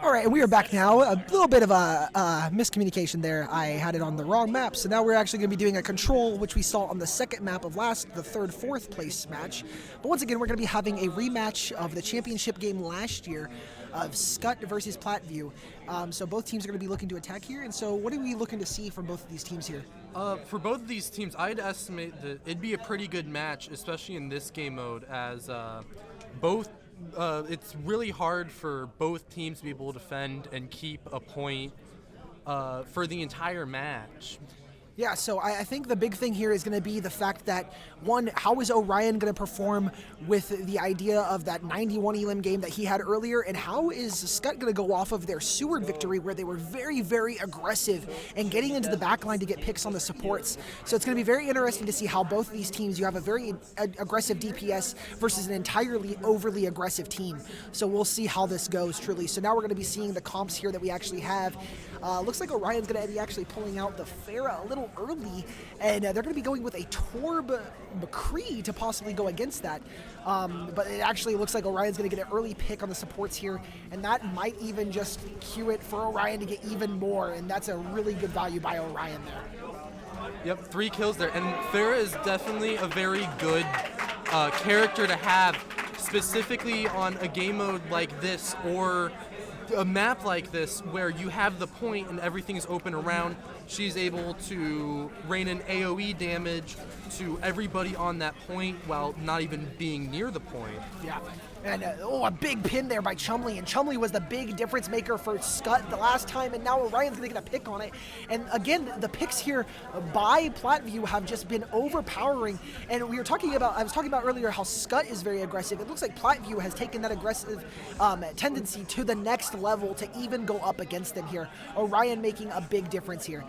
All right, we are back now. A little bit of a miscommunication there. I had it on the wrong map, so now we're actually going to be doing a control, which we saw on the second map of the third, fourth place match. But once again, we're going to be having a rematch of the championship game last year of Skutt versus Platteview. So both teams are going to be looking to attack here. And so what are we looking to see from both of these teams here? For both of these teams, I'd estimate that it'd be a pretty good match, especially in this game mode, as it's really hard for both teams to be able to defend and keep a point for the entire match. Yeah, so I think the big thing here is going to be the fact that, one, how is Orion going to perform with the idea of that 91 elim game that he had earlier, and how is Skutt going to go off of their Seward victory where they were very, very aggressive and getting into the back line to get picks on the supports. So it's going to be very interesting to see how both of these teams, you have a very aggressive DPS versus an entirely overly aggressive team. So we'll see how this goes, truly. So now we're going to be seeing the comps here that we actually have. Looks like Orion's going to be actually pulling out the Pharah a little early, and they're going to be going with a Torb McCree to possibly go against that. But it actually looks like Orion's going to get an early pick on the supports here, and that might even just cue it for Orion to get even more, and that's a really good value by Orion there. Yep, 3 kills there, and Pharah is definitely a very good character to have, specifically on a game mode like this or a map like this where you have the point and everything is open around. She's able to rain in AoE damage to everybody on that point while not even being near the point. Yeah, and a big pin there by Chumley, and Chumley was the big difference maker for Skutt the last time, and now Orion's going to get a pick on it. And again, the picks here by Platteview have just been overpowering, and I was talking about earlier how Skutt is very aggressive. It looks like Platteview has taken that aggressive tendency to the next level to even go up against them here. Orion making a big difference here.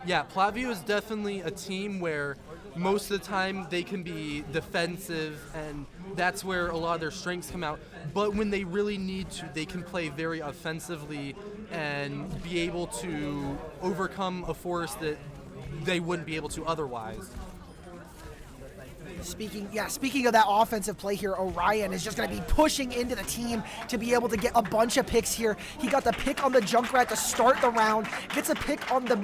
Yeah, Platteview is definitely a team where most of the time they can be defensive, and that's where a lot of their strengths come out. But when they really need to, they can play very offensively and be able to overcome a force that they wouldn't be able to otherwise. Speaking of that offensive play here, Orion is just going to be pushing into the team to be able to get a bunch of picks here. He got the pick on the Junkrat to start the round, gets a pick on the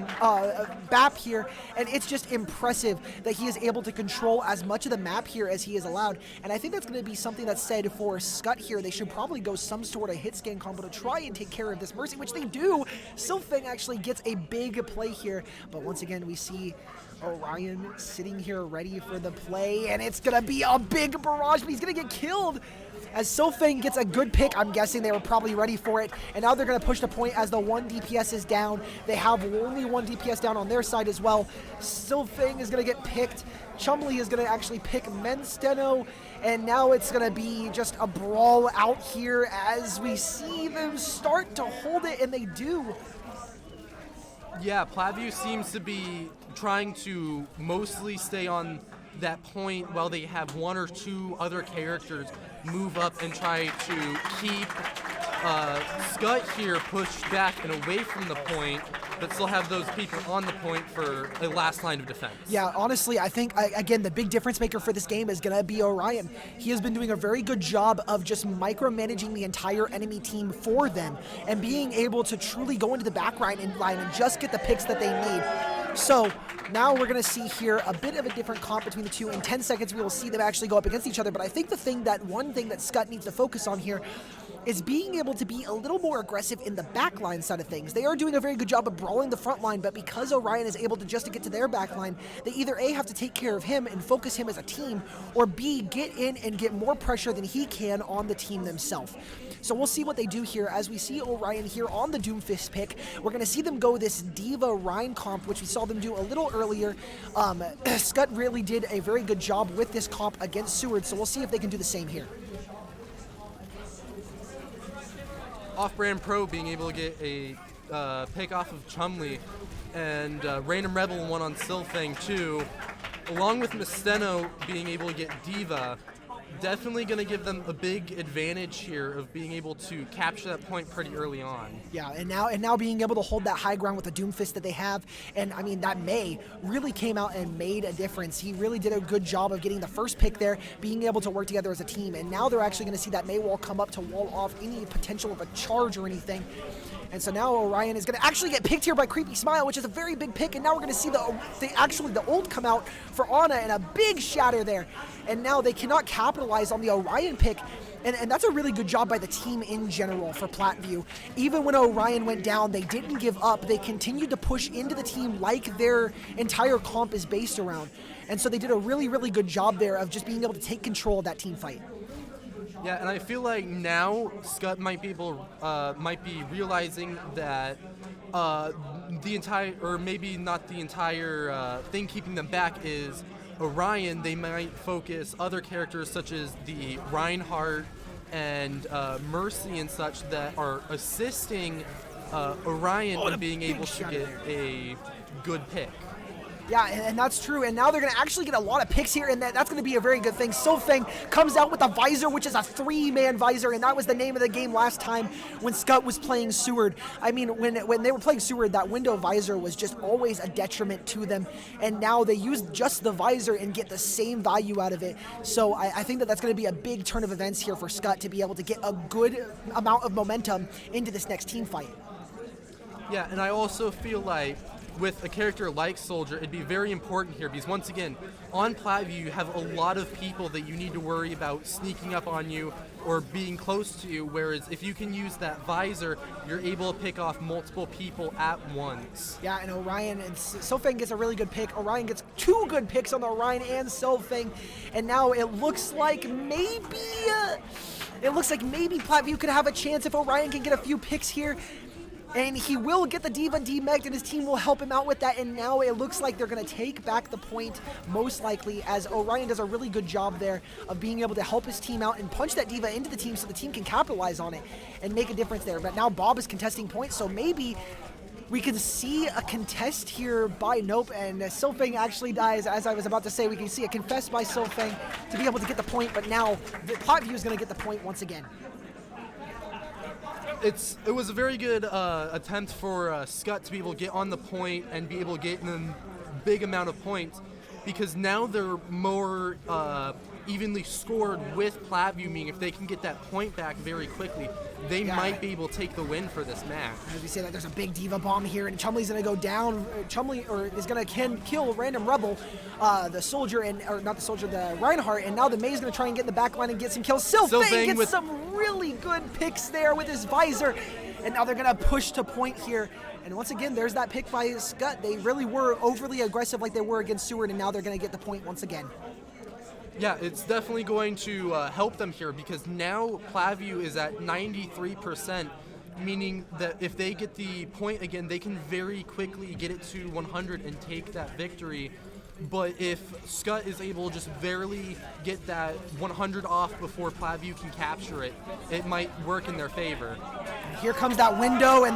BAP here, and it's just impressive that he is able to control as much of the map here as he is allowed. And I think that's going to be something that's said for Skutt here. They should probably go some sort of hit scan combo to try and take care of this Mercy, which they do. Sylphang actually gets a big play here, but once again we see Orion sitting here ready for the play, and it's gonna be a big barrage, but he's gonna get killed as Sylphang gets a good pick. I'm guessing they were probably ready for it, and now they're gonna push the point as the 1 DPS is down. They have only 1 DPS down on their side as well. Sylphang is gonna get picked. Chumley is gonna actually pick Mensteno, and now it's gonna be just a brawl out here as we see them start to hold it, and they do. Yeah, Platteview seems to be trying to mostly stay on that point while they have 1 or 2 other characters move up and try to keep Skutt here pushed back and away from the point, but still have those people on the point for a last line of defense. Yeah, honestly, I think, again, the big difference maker for this game is going to be Orion. He has been doing a very good job of just micromanaging the entire enemy team for them and being able to truly go into the back line and just get the picks that they need. So now we're going to see here a bit of a different comp between the two. In 10 seconds, we will see them actually go up against each other, but I think one thing that Skutt needs to focus on here is being able to be a little more aggressive in the backline side of things. They are doing a very good job of brawling the front line, but because Orion is able to just get to their backline, they either A, have to take care of him and focus him as a team, or B, get in and get more pressure than he can on the team themselves. So we'll see what they do here as we see Orion here on the Doomfist pick. We're going to see them go this Diva Rhine comp, which we saw them do a little earlier. Skutt really did a very good job with this comp against Seward, so we'll see if they can do the same here. Off-brand Pro being able to get a pick off of Chumley, and Random Rebel 1 on Sylphang too, along with Misteno being able to get Diva. definitely going to give them a big advantage here of being able to capture that point pretty early on. Yeah, and now being able to hold that high ground with the Doomfist that they have, and I mean that May really came out and made a difference. He really did a good job of getting the first pick there, being able to work together as a team, and now they're actually going to see that May wall come up to wall off any potential of a charge or anything. And so now Orion is going to actually get picked here by Creepy Smile, which is a very big pick. And now we're going to see the ult come out for Ana and a big shatter there. And now they cannot capitalize on the Orion pick. And that's a really good job by the team in general for Platteview. Even when Orion went down, they didn't give up. They continued to push into the team like their entire comp is based around. And so they did a really, really good job there of just being able to take control of that team fight. Yeah, and I feel like now Skutt might be realizing that the entire, or maybe not the entire thing keeping them back is Orion. They might focus other characters such as the Reinhardt and Mercy and such that are assisting Orion in being able to get a good pick. Yeah, and that's true. And now they're going to actually get a lot of picks here, and that's going to be a very good thing. Sofeng comes out with a visor, which is a 3-man visor, and that was the name of the game last time when Skutt was playing Seward. I mean, when they were playing Seward, that window visor was just always a detriment to them, and now they use just the visor and get the same value out of it. So I think that's going to be a big turn of events here for Skutt to be able to get a good amount of momentum into this next team fight. Yeah, and I also feel like with a character like Soldier, it'd be very important here because once again, on Platteview, you have a lot of people that you need to worry about sneaking up on you or being close to you, whereas if you can use that visor, you're able to pick off multiple people at once. Yeah, and Orion and Sofeng gets a really good pick. Orion gets 2 good picks on the Orion and Sofeng, and now it looks like maybe Platteview could have a chance if Orion can get a few picks here. And he will get the D.Va demegged, and his team will help him out with that. And now it looks like they're going to take back the point, most likely, as Orion does a really good job there of being able to help his team out and punch that D.Va into the team so the team can capitalize on it and make a difference there. But now Bob is contesting points, so maybe we can see a contest here by Nope, and Sofeng actually dies. As I was about to say, we can see a contest by Sofeng to be able to get the point, but now the Platteview is going to get the point once again. It was a very good attempt for Skutt to be able to get on the point and be able to get a big amount of points, because now they're more evenly scored with Platteview, meaning if they can get that point back very quickly, they might be able to take the win for this match. As we say that, there's a big D.Va bomb here, and Chumley's going to go down. Chumley is going to kill Random Rebel, the Soldier, or not the Soldier, the Reinhardt, and now the May's going to try and get in the back line and get some kills. Sylvain gets some really good picks there with his visor, and now they're going to push to point here. And once again, there's that pick by Skutt. They really were overly aggressive like they were against Seward, and now they're going to get the point once again. Yeah, it's definitely going to help them here because now Platteview is at 93%, meaning that if they get the point again, they can very quickly get it to 100 and take that victory. But if Skutt is able to just barely get that 100 off before Platteview can capture it, it might work in their favor. Here comes that window, and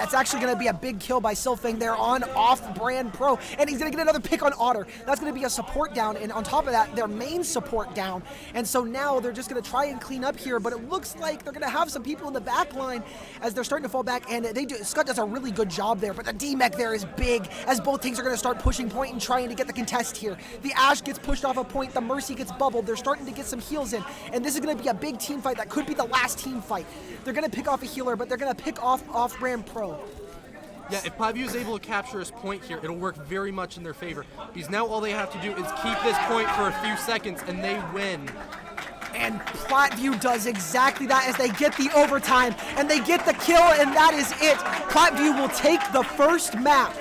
it's actually going to be a big kill by Sylvain there on Off-Brand Pro, and he's going to get another pick on Otter. That's going to be a support down, and on top of that, their main support down. And so now they're just going to try and clean up here, but it looks like they're going to have some people in the back line as they're starting to fall back, and Skutt does a really good job there, but the D-Mech there is big as both teams are going to start pushing point and trying to get the contest here. The Ash gets pushed off a point, the Mercy gets bubbled, they're starting to get some heals in, and this is going to be a big team fight that could be the last team fight. They're going to pick off a healer, but they're going to pick off Off-Brand Pro. Yeah, if Platteview is able to capture his point here, it'll work very much in their favor, because now all they have to do is keep this point for a few seconds, and they win. And Platteview does exactly that as they get the overtime, and they get the kill, and that is it. Platteview will take the first map.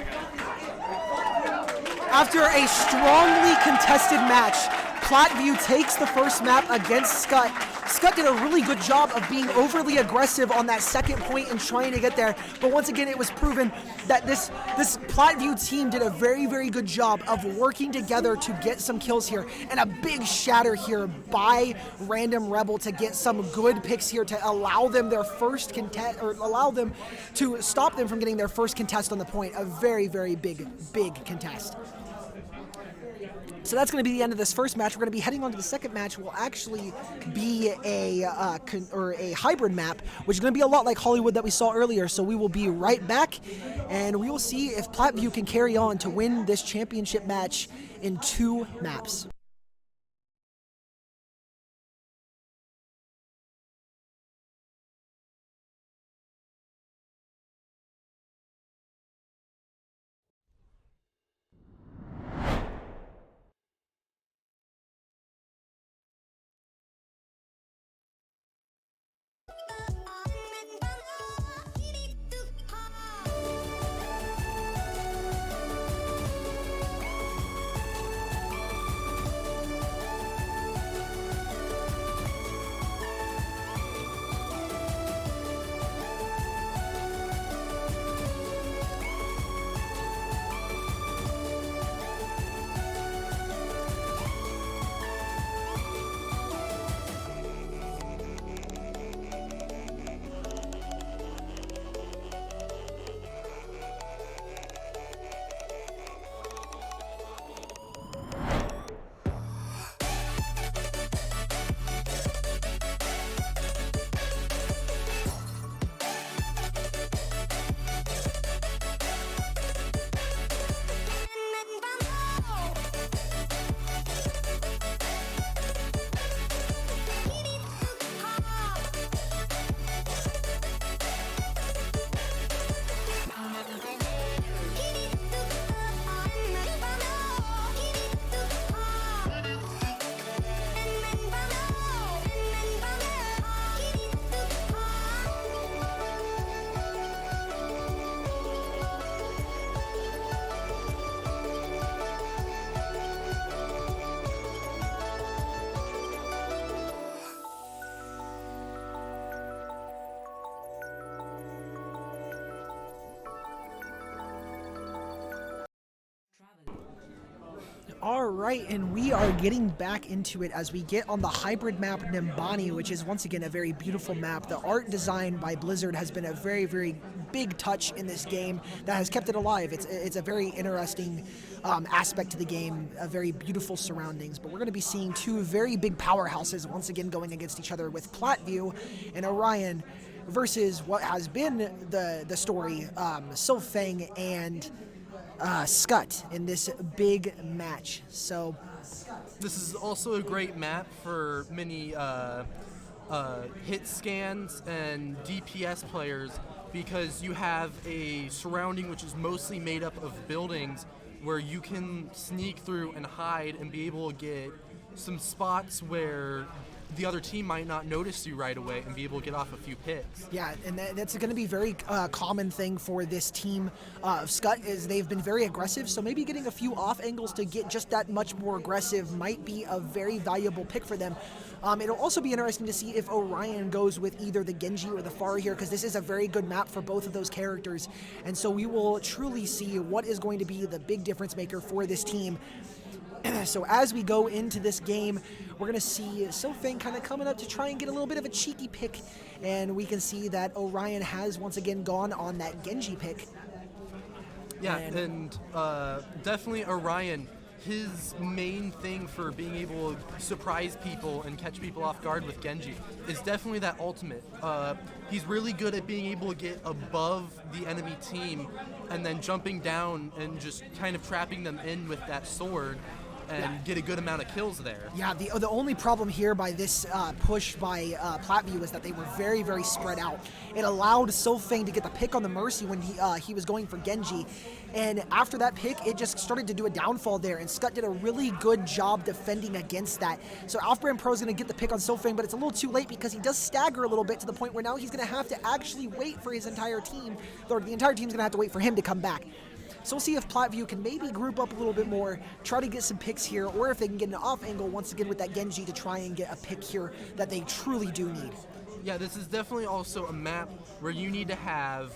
After a strongly contested match, Platteview takes the first map against Skutt. Skutt did a really good job of being overly aggressive on that second point and trying to get there, but once again it was proven that this Platteview team did a very, very good job of working together to get some kills here, and a big shatter here by Random Rebel to get some good picks here to allow them their first contest, or allow them to stop them from getting their first contest on the point. A very, very big contest. So that's going to be the end of this first match. We're going to be heading on to the second match. Will actually be a hybrid map, which is going to be a lot like Hollywood that we saw earlier. So we will be right back, and we will see if Platteview can carry on to win this championship match in 2 maps. All right, and we are getting back into it as we get on the hybrid map Nimbani, which is once again a very beautiful map. The art design by Blizzard has been a very, very big touch in this game that has kept it alive. It's a very interesting aspect to the game, a very beautiful surroundings. But we're going to be seeing 2 very big powerhouses once again going against each other with Platteview and Orion versus what has been the story, Sofeng and Skutt in this big match. So this is also a great map for many hit scans and DPS players, because you have a surrounding which is mostly made up of buildings where you can sneak through and hide and be able to get some spots where the other team might not notice you right away and be able to get off a few picks. Yeah, and that's going to be a very common thing for this team of Skutt, is they've been very aggressive, so maybe getting a few off angles to get just that much more aggressive might be a very valuable pick for them. It'll also be interesting to see if Orion goes with either the Genji or the Pharah here, because this is a very good map for both of those characters, and so we will truly see what is going to be the big difference maker for this team. So as we go into this game, we're going to see Sofeng kind of coming up to try and get a little bit of a cheeky pick, and we can see that Orion has once again gone on that Genji pick. Yeah, and definitely Orion, his main thing for being able to surprise people and catch people off guard with Genji is definitely that ultimate. He's really good at being able to get above the enemy team and then jumping down and just kind of trapping them in with that sword and get a good amount of kills there. Yeah, the only problem here by this push by Platteview is that they were very, very spread out. It allowed Sofeng to get the pick on the Mercy when he was going for Genji, and after that pick, it just started to do a downfall there, and Skutt did a really good job defending against that. So Alfbrand Pro is going to get the pick on Sofeng, but it's a little too late because he does stagger a little bit to the point where now he's going to have to actually wait for his entire team, or the entire team's going to have to wait for him to come back. So we'll see if Platteview can maybe group up a little bit more, try to get some picks here, or if they can get an off angle once again with that Genji to try and get a pick here that they truly do need. Yeah, this is definitely also a map where you need to have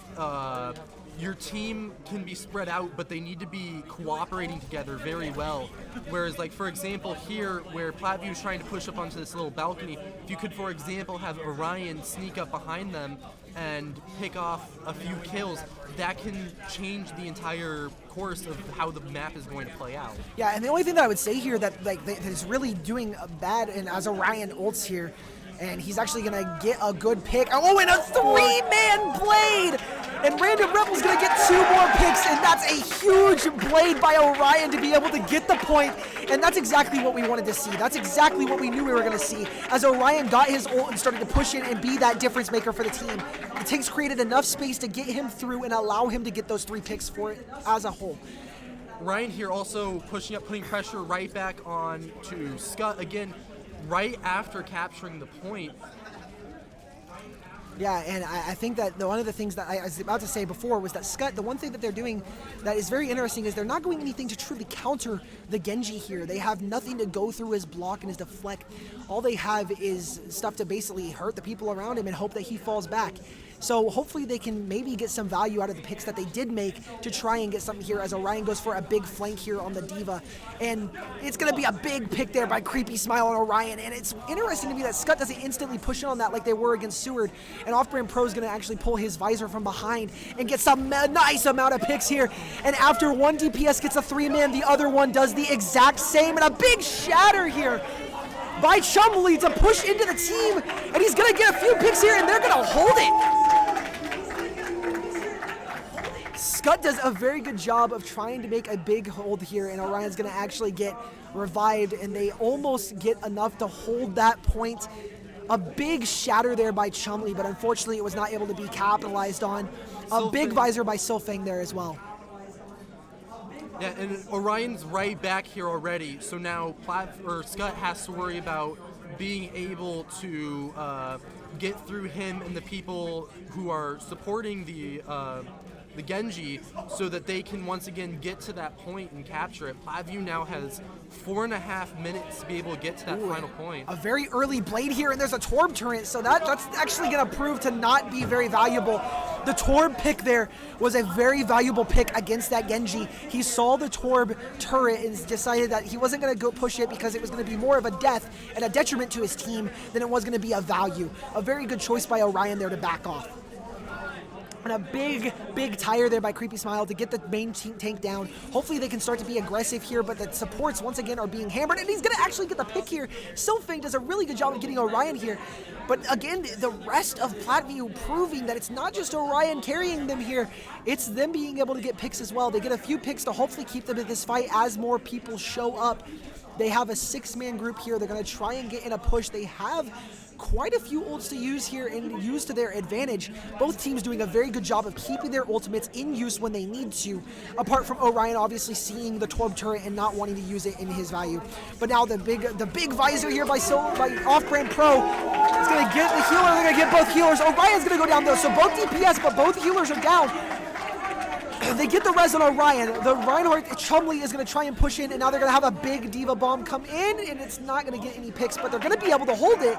your team can be spread out, but they need to be cooperating together very well. Whereas, like, for example, here, where Platteview is trying to push up onto this little balcony, if you could, for example, have Orion sneak up behind them and pick off a few kills, that can change the entire course of how the map is going to play out. Yeah, and the only thing that I would say here that is really doing bad, and as Orion ults here, and he's actually going to get a good pick. Oh, and a 3-man blade! And Random Rebel's going to get 2 more picks, and that's a huge blade by Orion to be able to get the point. And that's exactly what we wanted to see. That's exactly what we knew we were going to see. As Orion got his ult and started to push in and be that difference maker for the team, the Tanks created enough space to get him through and allow him to get those 3 picks for it as a whole. Ryan here also pushing up, putting pressure right back on to Skutt again, right after capturing the point. Yeah, and I think that one of the things that I was about to say before was that Skutt, the one thing that they're doing that is very interesting is they're not doing anything to truly counter the Genji here. They have nothing to go through his block and his deflect. All they have is stuff to basically hurt the people around him and hope that he falls back. So hopefully they can maybe get some value out of the picks that they did make to try and get something here as Orion goes for a big flank here on the Diva. And it's going to be a big pick there by Creepy Smile on Orion. And it's interesting to me that Skutt doesn't instantly push in on that like they were against Seward. And Off-Brand Pro is going to actually pull his visor from behind and get some nice amount of picks here. And after one DPS gets a 3-man, the other one does the exact same. And a big shatter here by Chumley to push into the team, and he's gonna get a few picks here, and they're gonna hold it. Skutt does a very good job of trying to make a big hold here, and Orion's gonna actually get revived, and they almost get enough to hold that point. A big shatter there by Chumley, but unfortunately it was not able to be capitalized on. A big visor by Silfang there as well. Yeah, and Orion's right back here already, so now Skutt has to worry about being able to get through him and the people who are supporting the Genji so that they can once again get to that point and capture it. Platteview now has 4.5 minutes to be able to get to that final point. A very early blade here, and there's a Torb turret, so that's actually going to prove to not be very valuable. The Torb pick there was a very valuable pick against that Genji. He saw the Torb turret and decided that he wasn't going to go push it because it was going to be more of a death and a detriment to his team than it was going to be a value. A very good choice by Orion there to back off. And a big tire there by Creepy Smile to get the main tank down. Hopefully they can start to be aggressive here, but the supports once again are being hammered, and he's going to actually get the pick here. Silfang does a really good job of getting Orion here. But again, the rest of Platteview proving that it's not just Orion carrying them here, it's them being able to get picks as well. They get a few picks to hopefully keep them in this fight as more people show up. They have a 6-man group here. They're going to try and get in a push. They have quite a few ults to use here and use to their advantage. Both teams doing a very good job of keeping their ultimates in use when they need to, apart from Orion obviously seeing the Torb turret and not wanting to use it in his value. But now the big visor here by Off-Brand Pro is going to get the healer. They're going to get both healers. Orion's going to go down though, so both DPS, but both healers are down. They get the res on Orion. The Reinhardt Chumley is going to try and push in, and now they're going to have a big Diva Bomb come in, and it's not going to get any picks, but they're going to be able to hold it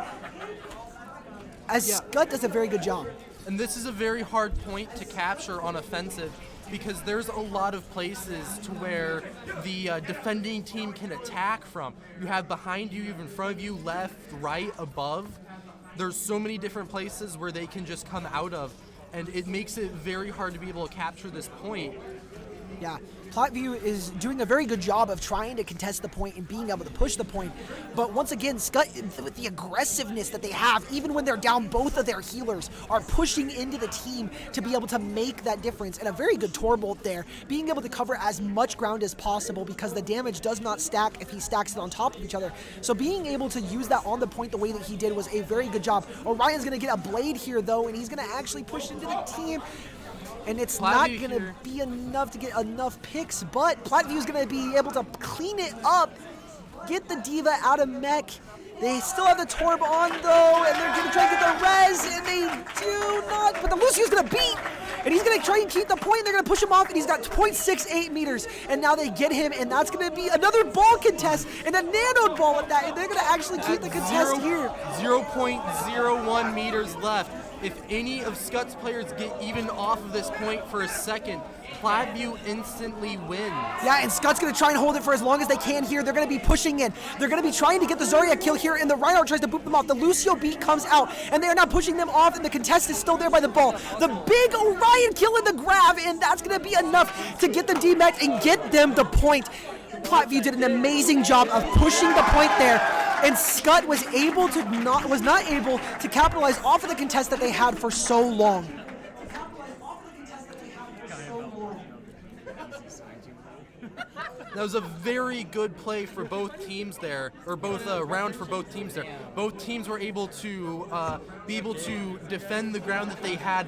as Skutt does a very good job. And this is a very hard point to capture on offensive because there's a lot of places to where the defending team can attack from. You have behind you, in front of you, left, right, above. There's so many different places where they can just come out of, and it makes it very hard to be able to capture this point. Yeah, Platteview is doing a very good job of trying to contest the point and being able to push the point. But once again, Skutt, with the aggressiveness that they have, even when they're down both of their healers, are pushing into the team to be able to make that difference. And a very good Torbolt there, being able to cover as much ground as possible because the damage does not stack if he stacks it on top of each other. So being able to use that on the point the way that he did was a very good job. Orion's going to get a blade here, though, and he's going to actually push into the team. And it's not going to be enough to get enough picks, but Platteview is going to be able to clean it up, get the Diva out of mech. They still have the Torb on, though, and they're going to try to get the res, and they do not. But the Lucio's going to beat, and he's going to try and keep the point. They're going to push him off, and he's got 0.68 meters. And now they get him, and that's going to be another ball contest, and a nanoed ball at that, and they're going to actually keep the contest here. 0.01 meters left. if any of Skutt's players get even off of this point for a second, Platteview instantly wins. Yeah, and Skutt's going to try and hold it for as long as they can here. They're going to be pushing in. They're going to be trying to get the Zarya kill here, and the Reinhardt tries to boop them off. The Lucio beat comes out, and they are not pushing them off, and the contest is still there by the ball. The big Orion kill in the grab, and that's going to be enough to get them dematched and get them the point. Platteview did an amazing job of pushing the point there, and Skutt was not able to capitalize off of the contest that they had for so long. That was a very good play for both teams there, or both round for both teams there. Both teams were able to be able to defend the ground that they had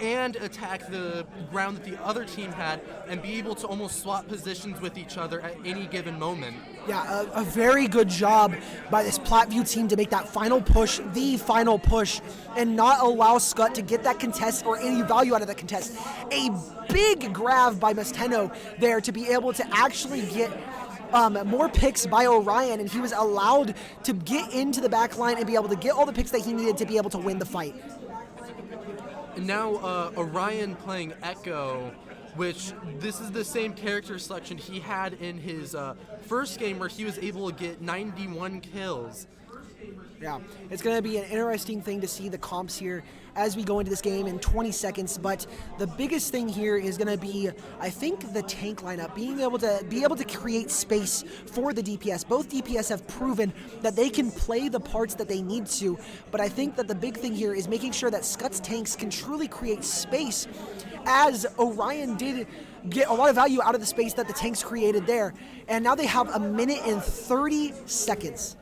and attack the ground that the other team had, and be able to almost swap positions with each other at any given moment. Yeah, a very good job by this Platteview team to make that final push, the final push, and not allow Skutt to get that contest or any value out of that contest. A big grab by Musteno there to be able to actually get more picks by Orion, and he was allowed to get into the back line and be able to get all the picks that he needed to be able to win the fight. And now Orion playing Echo, which this is the same character selection he had in his first game where he was able to get 91 kills. Yeah, it's going to be an interesting thing to see the comps here as we go into this game in 20 seconds, but the biggest thing here is going to be, I think, the tank lineup, being able to create space for the DPS. Both DPS have proven that they can play the parts that they need to, but I think that the big thing here is making sure that Skutt's tanks can truly create space, as Orion did get a lot of value out of the space that the tanks created there, and now they have 1 minute and 30 seconds.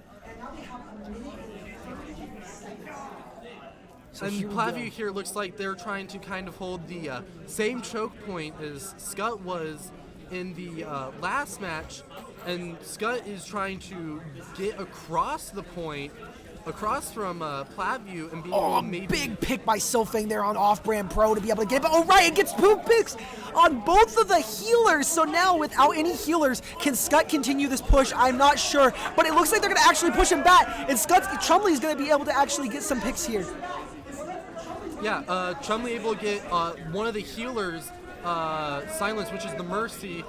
And Platteview here looks like they're trying to kind of hold the same choke point as Skutt was in the last match, and Skutt is trying to get across the point, across from Platteview, and being able to maybe... big pick by Sylphane there on Off-Brand Pro to be able to get it, but Orion gets 2 picks on both of the healers, so now without any healers, can Skutt continue this push? I'm not sure, but it looks like they're going to actually push him back, and Chumley is going to be able to actually get some picks here. Yeah, Chumley able to get one of the healers silenced, which is the Mercy.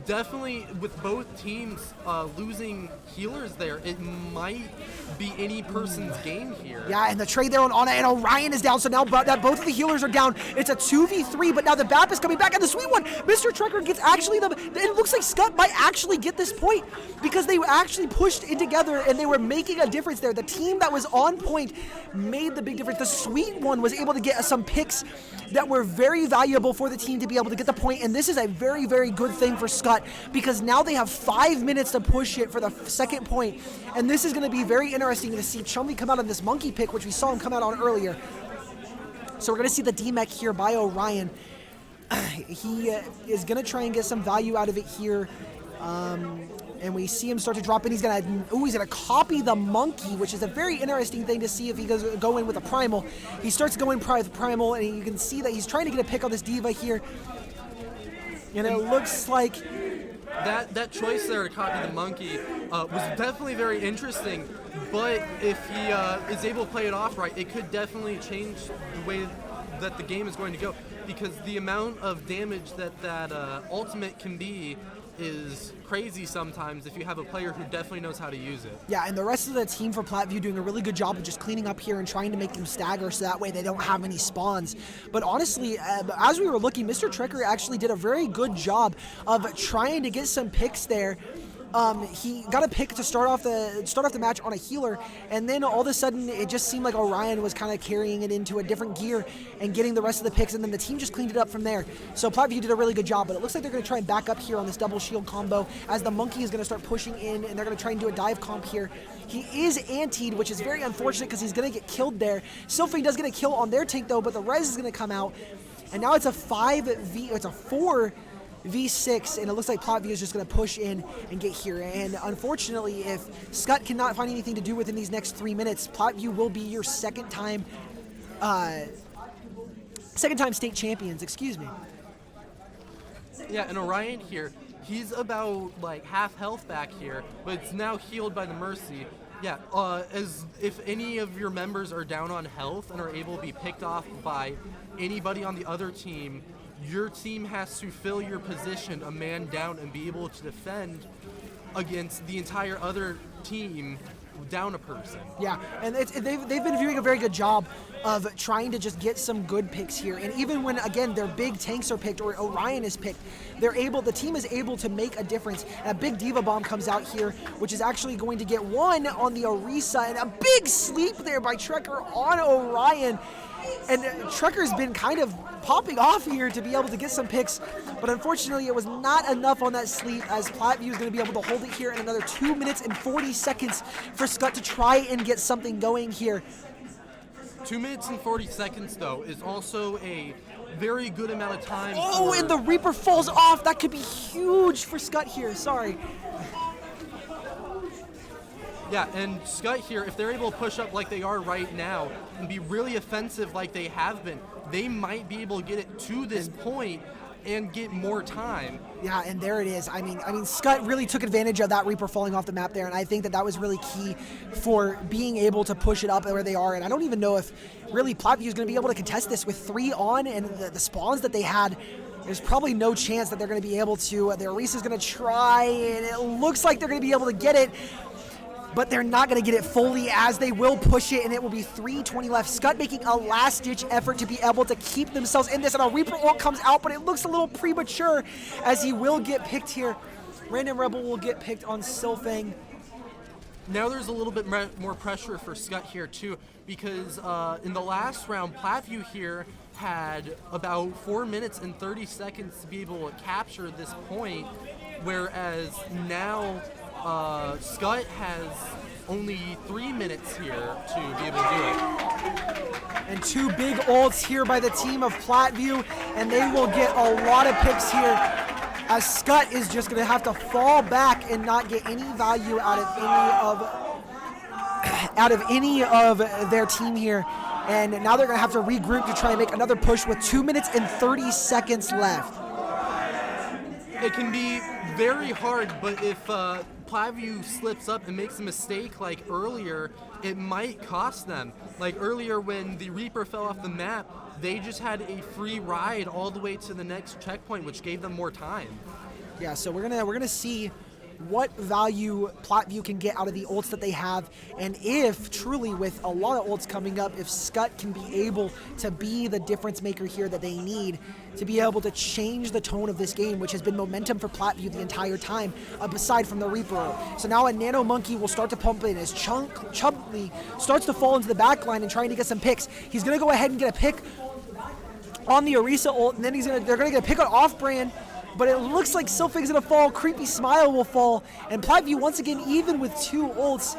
Definitely, with both teams losing healers there, it might be any person's game here. Yeah, and the trade there on Ana, and Orion is down, so now that both of the healers are down, it's a 2v3, but now the BAP is coming back, and the sweet one, Mr. Trekker gets actually it looks like Skutt might actually get this point, because they actually pushed in together, and they were making a difference there. The team that was on point made the big difference. The sweet one was able to get some picks that were very valuable for the team to be able to get the point, and this is a very, very good thing for Skutt, because now they have 5 minutes to push it for the second point, and this is going to be very interesting to see Chumley come out on this monkey pick, which we saw him come out on earlier. So we're going to see the D-Mech here by Orion. He is going to try and get some value out of it here. And we see him start to drop in. He's gonna copy the monkey, which is a very interesting thing to see if he goes go in with a primal. He starts going with primal, and you can see that he's trying to get a pick on this diva here. And it looks like that choice there to copy the monkey was definitely very interesting. But if he is able to play it off right, it could definitely change the way that the game is going to go, because the amount of damage that ultimate can be is crazy sometimes if you have a player who definitely knows how to use it. Yeah, and the rest of the team for Platteview doing a really good job of just cleaning up here and trying to make them stagger so that way they don't have any spawns. But honestly, as we were looking, Mr. Trekker actually did a very good job of trying to get some picks there. He got a pick to start off the match on a healer, and then all of a sudden it just seemed like Orion was kind of carrying it into a different gear and getting the rest of the picks, and then the team just cleaned it up from there. So Platteview did a really good job, but it looks like they're going to try and back up here on this double shield combo as the monkey is going to start pushing in, and they're going to try and do a dive comp here. He is antied, which is very unfortunate because he's going to get killed there. Sylphane does get a kill on their tank though, but the res is going to come out, and now it's a 4v6, and it looks like Platteview is just going to push in and get here. And unfortunately, if Skutt cannot find anything to do within these next 3 minutes, Platteview will be your second time state champions, excuse me. Yeah, and Orion here, He's about like half health back here, but it's now healed by the Mercy. Yeah, as if any of your members are down on health and are able to be picked off by anybody on the other team, your team has to fill your position a man down and be able to defend against the entire other team down a person. Yeah, and they've been doing a very good job of trying to just get some good picks here. And even when, again, their big tanks are picked or Orion is picked, the team is able to make a difference. And a big Diva Bomb comes out here, which is actually going to get one on the Orisa, and a big sleep there by Trekker on Orion. And Trekker's been kind of popping off here to be able to get some picks, but unfortunately it was not enough on that sleep, as Platteview is going to be able to hold it here in another 2 minutes and 40 seconds for Skutt to try and get something going here. 2 minutes and 40 seconds, though, is also a very good amount of time. Oh, and the Reaper falls off. That could be huge for Skutt here. Sorry. Yeah, and Skutt here, if they're able to push up like they are right now and be really offensive like they have been, they might be able to get it to this point and get more time. Yeah, and there it is. I mean, Skutt really took advantage of that Reaper falling off the map there, and I think that was really key for being able to push it up where they are. And I don't even know if really Platteview is going to be able to contest this with 3 on and the spawns that they had. There's probably no chance that they're going to be able to. The Orisa's going to try, and it looks like they're going to be able to get it, but they're not going to get it fully, as they will push it, and it will be 3:20 left. Skutt making a last-ditch effort to be able to keep themselves in this, and a Reaper ult comes out, but it looks a little premature, as he will get picked here. Random Rebel will get picked on Sylphang. Now there's a little bit more pressure for Skutt here, too, because in the last round, Platteview here had about 4 minutes and 30 seconds to be able to capture this point, whereas now Skutt has only 3 minutes here to be able to do it. And 2 big ults here by the team of Platteview, and they will get a lot of picks here, as Skutt is just going to have to fall back and not get any value out of any of their team here. And now they're going to have to regroup to try and make another push with 2 minutes and 30 seconds left. It can be very hard, but if Platteview slips up and makes a mistake like earlier, it might cost them. Like earlier when the Reaper fell off the map, they just had a free ride all the way to the next checkpoint, which gave them more time. Yeah, so we're gonna see what value Platteview can get out of the ults that they have, and if truly with a lot of ults coming up, if Skutt can be able to be the difference maker here that they need to be able to change the tone of this game, which has been momentum for Platteview the entire time, aside from the Reaper. So now a Nano Monkey will start to pump in as Chumley starts to fall into the back line and trying to get some picks. He's going to go ahead and get a pick on the Orisa ult, and then they're going to get a pick on off-brand, but it looks like Sylphang's going to fall, Creepy Smile will fall, and Platteview once again, even with 2 ults,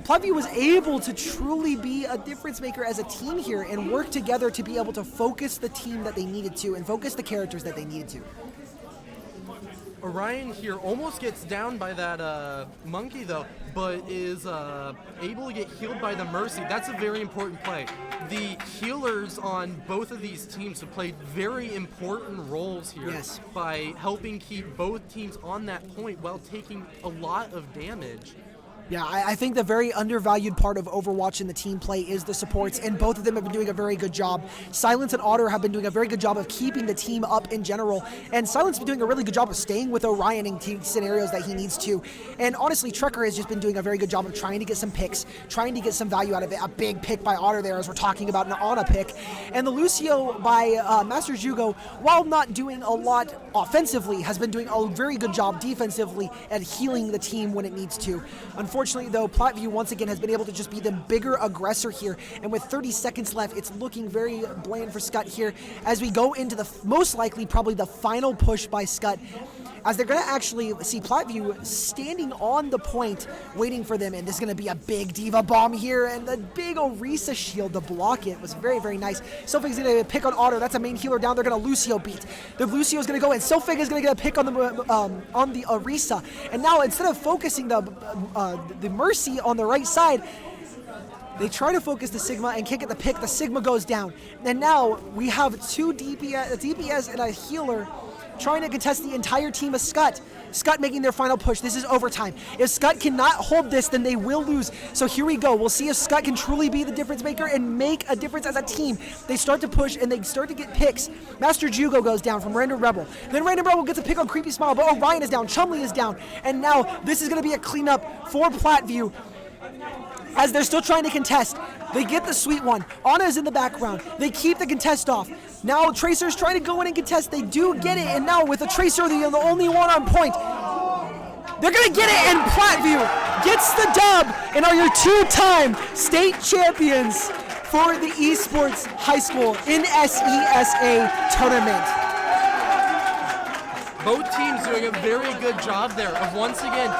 Platteview was able to truly be a difference maker as a team here and work together to be able to focus the team that they needed to and focus the characters that they needed to. Orion here almost gets down by that monkey though, but is able to get healed by the Mercy. That's a very important play. The healers on both of these teams have played very important roles here by helping keep both teams on that point while taking a lot of damage. Yeah, I think the very undervalued part of Overwatch in the team play is the supports, and both of them have been doing a very good job. Silence and Otter have been doing a very good job of keeping the team up in general, and Silence has been doing a really good job of staying with Orion in team scenarios that he needs to. And honestly, Trekker has just been doing a very good job of trying to get some picks, trying to get some value out of it. A big pick by Otter there, as we're talking about an Ana pick. And the Lucio by Master Jugo, while not doing a lot offensively, has been doing a very good job defensively at healing the team when it needs to. Unfortunately, though, Platteview once again has been able to just be the bigger aggressor here, and with 30 seconds left, it's looking very bland for Skutt here as we go into the most likely probably the final push by Skutt, as they're going to actually see Platteview standing on the point waiting for them, and this is going to be a big Diva Bomb here, and the big Orisa shield to block it was very, very nice. Sylphang's going to pick on Otter. That's a main healer down. They're going to Lucio beat. The Lucio's going to go in. Sylphang is going to get a pick on the Orisa, and now instead of focusing the Mercy on the right side, they try to focus the Sigma and can't get the pick. The Sigma goes down, and now we have 2 DPS and a healer trying to contest the entire team of Skutt. Skutt making their final push. This is overtime. If Skutt cannot hold this, then they will lose. So here we go. We'll see if Skutt can truly be the difference maker and make a difference as a team. They start to push and they start to get picks. Master Jugo goes down from Random Rebel. Then Random Rebel gets a pick on Creepy Smile, but Orion is down. Chumley is down. And now this is going to be a cleanup for Platteview as they're still trying to contest. They get the sweet one. Anna is in the background. They keep the contest off. Now Tracer's trying to go in and contest. They do get it, and now with a Tracer, they're the only one on point. They're going to get it, and Platteview gets the dub and are your two-time state champions for the Esports High School in SESA tournament. Both teams doing a very good job there of once again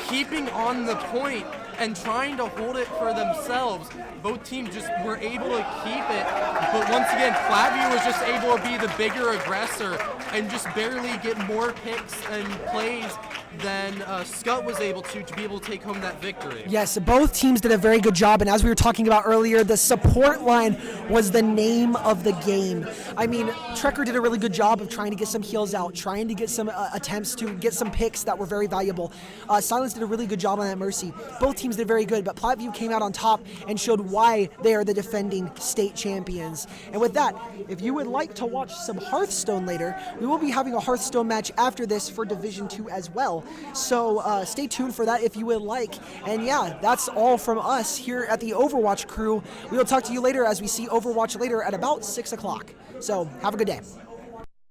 keeping on the point and trying to hold it for themselves. Both teams just were able to keep it, but once again, Platteview was just able to be the bigger aggressor and just barely get more picks and plays than Skutt was able to be able to take home that victory. Yes, both teams did a very good job, and as we were talking about earlier, the support line was the name of the game. I mean, Trekker did a really good job of trying to get some heals out, trying to get some attempts to get some picks that were very valuable. Silence did a really good job on that Mercy. Both teams did very good, but Platteview came out on top and showed why they are the defending state champions. And with that, if you would like to watch some Hearthstone later, we will be having a Hearthstone match after this for Division 2 as well. So stay tuned for that if you would like. And yeah, that's all from us here at the Overwatch crew. We will talk to you later as we see Overwatch later at about 6 o'clock. So have a good day.